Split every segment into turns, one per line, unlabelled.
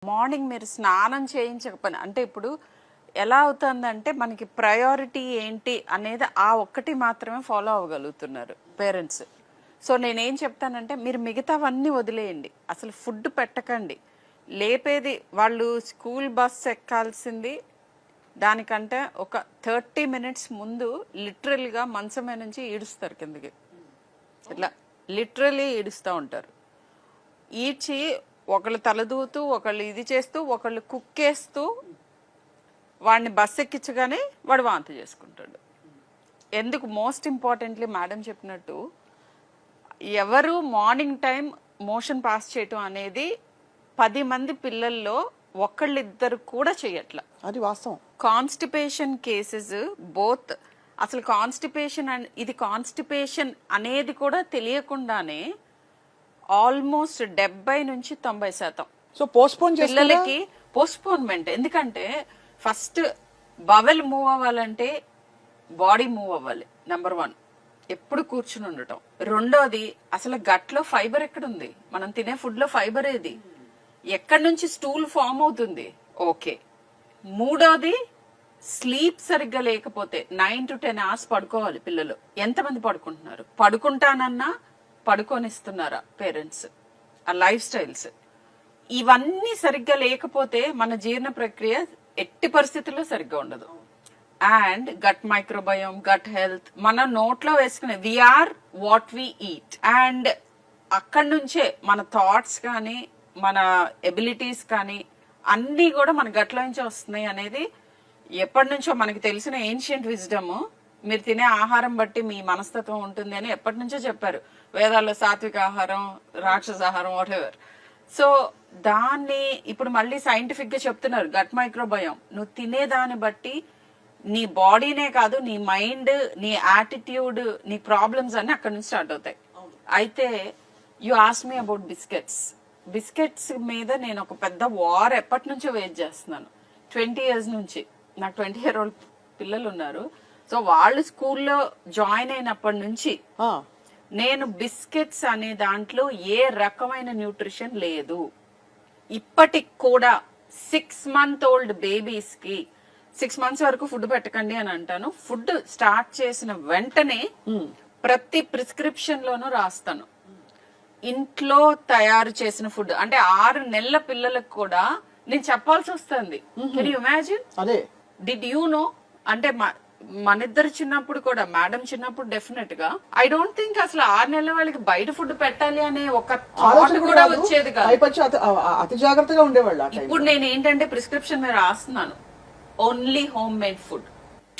Morning మీరు స్నానం చేయించకపోయినా అంటే ఇప్పుడు ఎలా అవుతుందంటే మనకి ప్రయారిటీ ఏంటి అనేది ఆ ఒక్కటి మాత్రమే ఫాలో అవ్వగలుగుతున్నారు పేరెంట్స్. సో నేనేం చెప్తానంటే మీరు మిగతావన్నీ వదిలేయండి, అసలు ఫుడ్ పెట్టకండి. లేపేది వాళ్ళు స్కూల్ బస్ ఎక్కాల్సింది దానికంటే ఒక 30 minutes ముందు లిటరల్గా మంచమే నుంచి ఈడుస్తారు కిందకి. ఇట్లా లిటరలీ ఈడుస్తూ ఉంటారు. ఈడ్చి ఒకళ్ళు తలదూతూ ఒకళ్ళు ఇది చేస్తూ ఒకళ్ళు కుక్కేస్తూ వాడిని బస్ ఎక్కించగానే వాడు వాంతి చేసుకుంటాడు. ఎందుకు? మోస్ట్ ఇంపార్టెంట్లీ మేడం చెప్పినట్టు ఎవరు మార్నింగ్ టైం మోషన్ పాస్ చేయటం అనేది 10 మంది పిల్లల్లో ఒకళ్ళిద్దరు కూడా చేయట్లా.
అది వాస్తవం.
కాన్స్టిపేషన్ కేసెస్ బోత్ అసలు కాన్స్టిపేషన్ ఇది కాన్స్టిపేషన్ అనేది కూడా తెలియకుండానే ఆల్మోస్ట్ 70 నుంచి 90%
సో పోస్ట్పోన్
పిల్లలకి పోస్ట్పోన్మెంట్. ఎందుకంటే ఫస్ట్ బవెల్ మూవ్ అవ్వాలంటే బాడీ మూవ్ అవ్వాలి, నెంబర్ 1. ఎప్పుడు కూర్చుని ఉండటం. రెండోది అసలు గట్లో ఫైబర్ ఎక్కడుంది? మనం తినే ఫుడ్ లో ఫైబర్ ఏది? ఎక్కడి నుంచి స్టూల్ ఫామ్ అవుతుంది? ఓకే. మూడోది స్లీప్ సరిగ్గా లేకపోతే 9 to 10 hours పడుకోవాలి పిల్లలు. ఎంతమంది పడుకుంటున్నారు? పడుకుంటానన్నా పడుకొనిస్తున్నారా పేరెంట్స్? ఆ లైఫ్ స్టైల్స్ ఇవన్నీ సరిగ్గా లేకపోతే మన జీర్ణ ప్రక్రియ ఎట్టి పరిస్థితుల్లో సరిగ్గా ఉండదు. And gut microbiome, gut health మన నోట్లో వేసుకునే we are what we eat. And అక్కడి నుంచే మన థాట్స్ కానీ మన ఎబిలిటీస్ కానీ అన్నీ కూడా మన గట్లో నుంచే వస్తున్నాయి అనేది ఎప్పటి నుంచో మనకి తెలిసిన ఏన్షియంట్ విజ్డమ్. మీరు తినే ఆహారం బట్టి మీ మనస్తత్వం ఉంటుంది అని ఎప్పటి నుంచో చెప్పారు వేదాల్లో. సాత్విక ఆహారం, రాక్షస ఆహారం, వాట్ ఎవర్. సో దాన్ని ఇప్పుడు మళ్ళీ సైంటిఫిక్ గా చెప్తున్నారు. గట్ మైక్రోబయోమ్ నువ్వు తినేదాన్ని బట్టి నీ బాడీనే కాదు నీ మైండ్, నీ యాటిట్యూడ్, నీ ప్రాబ్లమ్స్ అన్ని అక్కడ నుంచి స్టార్ట్ అవుతాయి. అయితే you ask me about biscuits మీద నేను ఒక పెద్ద వార్ ఎప్పటి నుంచో వెయిట్ చేస్తున్నాను. 20 years నుంచి. నాకు 20-year-old పిల్లలు ఉన్నారు. సో వాళ్ళు స్కూల్లో జాయిన్ అయినప్పటి నుంచి నేను బిస్కెట్స్ అనే దాంట్లో ఏ రకమైన న్యూట్రిషన్ లేదు. ఇప్పటికి కూడా 6 month old బేబీస్ కి 6 months వరకు ఫుడ్ పెట్టకండి అని అంటాను. ఫుడ్ స్టార్ట్ చేసిన వెంటనే ప్రతి ప్రిస్క్రిప్షన్ లోనూ రాస్తాను ఇంట్లో తయారు చేసిన ఫుడ్. అంటే 6 నెలల పిల్లలకు కూడా నేను చెప్పాల్సి వస్తుంది. Can you imagine? Did you know? అంటే మనిద్దరు చిన్నప్పుడు కూడా, మేడం చిన్నప్పుడు డెఫినెట్ గా ఐ డోంట్ థింక్ అసలు 6 నెలల వాళ్ళకి బయట ఫుడ్ పెట్టాలి అనే ఒక థాట్ కూడా వచ్చేది కాదు.
అతి జాగ్రత్తగా ఉండేవాళ్ళు.
ఇప్పుడు నేను ఏంటంటే ప్రిస్క్రిప్షన్ మీద రాస్తున్నాను only home made food.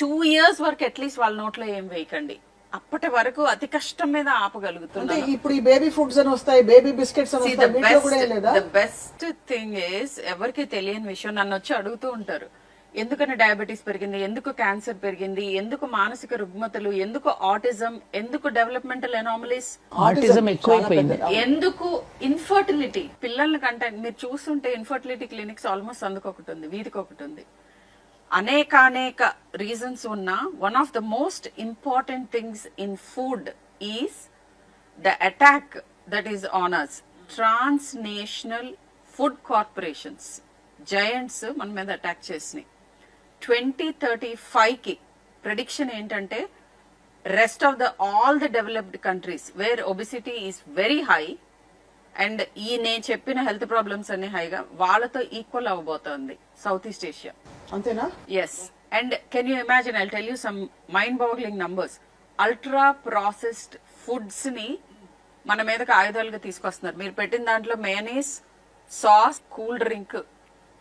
2 years వరకు అట్లీస్ట్ వాళ్ళ నోట్లో ఏం వేయకండి. అప్పటి వరకు అతి కష్టం మీద ఆపగలుగుతున్నారు.
ఇప్పుడు ఈ బేబీ ఫుడ్స్ అని వస్తాయి, బేబీ బిస్కెట్స్ అని వస్తాయి.
ద బెస్ట్ థింగ్ ఇస్ ఎవరికి తెలియని విషయం నన్ను వచ్చి అడుగుతూ ఉంటారు. ఎందుకని డయాబెటీస్ పెరిగింది, ఎందుకు క్యాన్సర్ పెరిగింది, ఎందుకు మానసిక రుగ్మతలు, ఎందుకు ఆటిజం, ఎందుకు డెవలప్మెంటల్ ఎనామలీస్,
ఆటిజం ఎక్కువైపోయింది,
ఎందుకు ఇన్ఫర్టిలిటీ. పిల్లల కంటే మీరు చూస్తుంటే ఇన్ఫర్టిలిటీ క్లినిక్స్ ఆల్మోస్ట్ అందుకొకటి ఉంది, వీధికి ఒకటి ఉంది. అనేక రీజన్స్ ఉన్నా one of the most important things in food is the attack that is on us. Transnational food corporations, giants మన మీద అటాక్ చేసినాయి. 2035 కి ప్రెడిక్షన్ ఏంటంటే rest of all the developed countries where obesity is very high and ఈ నేను చెప్పిన health problems అన్ని హైగా వాళ్ళతో ఈక్వల్ అవ్వబోతోంది సౌత్ ఈస్ట్ ఏషియా.
అంతేనా?
Yes. And can you imagine? I tell you some mind boggling numbers. Ultra processed foods ని మన మీదకి ఆయుధాలుగా తీసుకొస్తున్నారు. మీరు పెట్టిన దాంట్లో మేనీస్, సాస్, కూల్ డ్రింక్,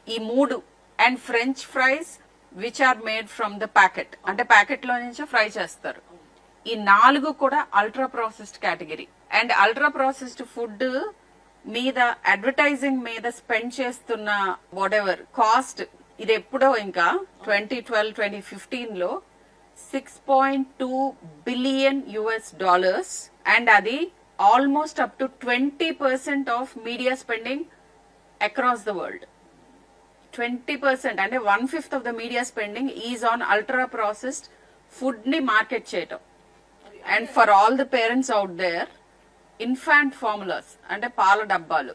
ఈ 3 and french fries which are made from the packet, అంటే ప్యాకెట్ లో నుంచి ఫ్రై చేస్తారు. ఈ 4 కూడా ultra processed category. And ultra processed food మీద అడ్వర్టైజింగ్ మీద స్పెండ్ చేస్తున్న వాట్ ఎవర్ కాస్ట్, ఇది ఎప్పుడో ఇంకా 2012-2015 లో $6.2 billion అండ్ అది almost up to 20% of media spending across the world. 20% అంటే 1/5 of the media spending is on ultra processed food ని మార్కెట్ చేయటం. And for all the parents out there, infant formulas అంటే పాల డబ్బాలు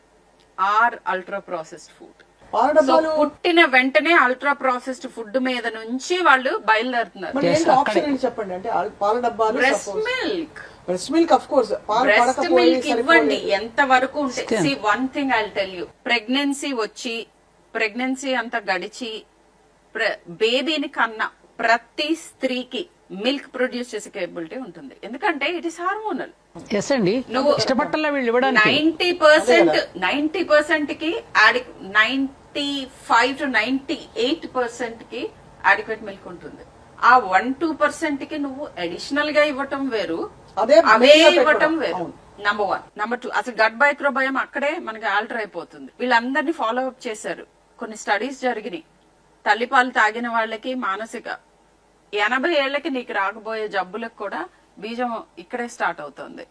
ఆర్ అల్ట్రా ప్రాసెస్డ్ ఫుడ్.
పాల
so
డబ్బాలు
పుట్టిన వెంటనే అల్ట్రా ప్రాసెస్డ్ ఫుడ్ మీద నుంచి వాళ్ళు బయలుదేరుతున్నారు.
మరి ఏంటి ఆప్షన్ ఏంటి చెప్పండి? అంటే పాల డబ్బాలు
breast milk,
breast milk of course పాలు
బ్రెస్ట్
పడకపోయి
మిల్క్ ఇవ్వండి ఎంత వరకు ఉంటే. See one thing I tell you, pregnancy అంతా గడిచి బేబీని కన్నా ప్రతి స్త్రీకి మిల్క్ ప్రొడ్యూస్ చేసే కేపబిలిటీ ఉంటుంది. ఎందుకంటే ఇట్ ఇస్ హార్మోనల్.
ఎస్ అండి,
నువ్వు
ఇష్టపట్టలా వీళ్ళు ఇవ్వడానికి
90% కి 95 to 98% కి అడిక్వేట్ మిల్క్ ఉంటుంది. ఆ 1-2% కి నువ్వు అడిషనల్ గా ఇవ్వటం వేరు,
అదే
అవే
main గా
ఇవ్వటం
పెట్టడం.
వేరు. నంబర్ 1. నంబర్ 2, అసలు గట్ మైక్రోబయం అక్కడే మనకి ఆల్టర్ అయిపోతుంది. వీళ్ళందరినీ ఫాలో అప్ చేశారు. కొన్ని స్టడీస్ జరిగినాయి. తల్లిపాలు తాగిన వాళ్ళకి మానసిక 80 ఏళ్లకి నీకు రాకపోయే జబ్బులకు కూడా బీజం ఇక్కడే స్టార్ట్ అవుతుంది.